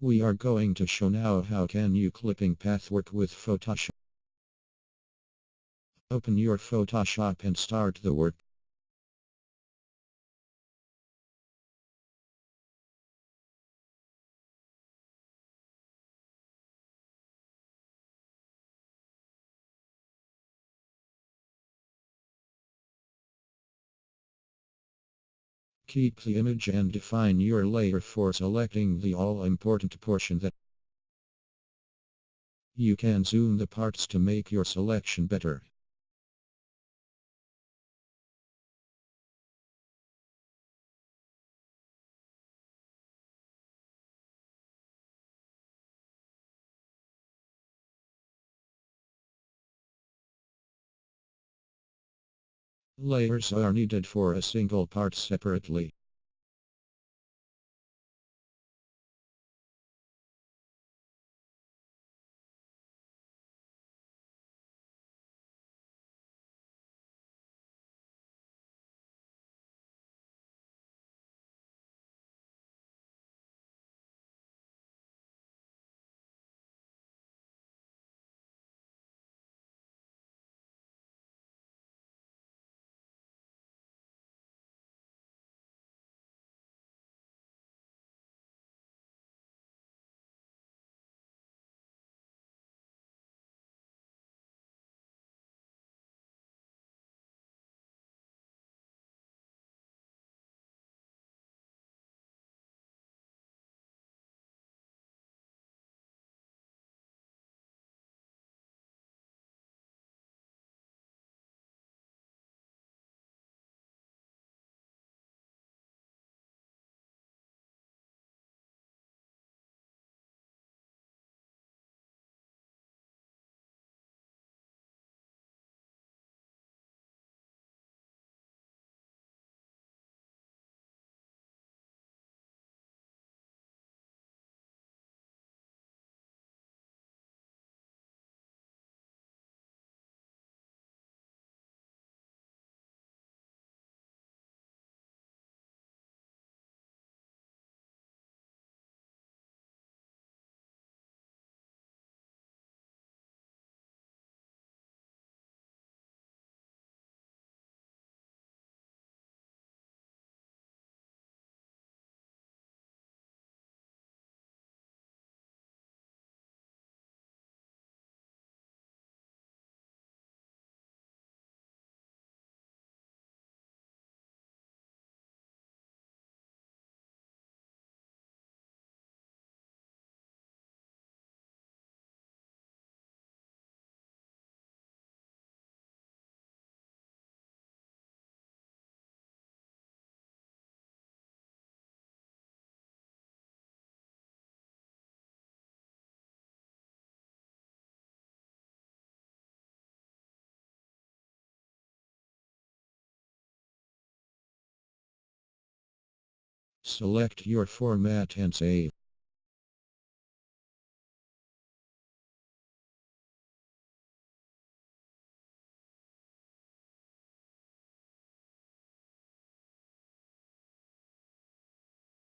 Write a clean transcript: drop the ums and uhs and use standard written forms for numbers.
We are going to show now how can you clipping path work with Photoshop. Open your Photoshop and start the work. Keep the image and define your layer for selecting the all-important portion that you can zoom the parts to make your selection better. Layers are needed for a single part separately. Select your format and save.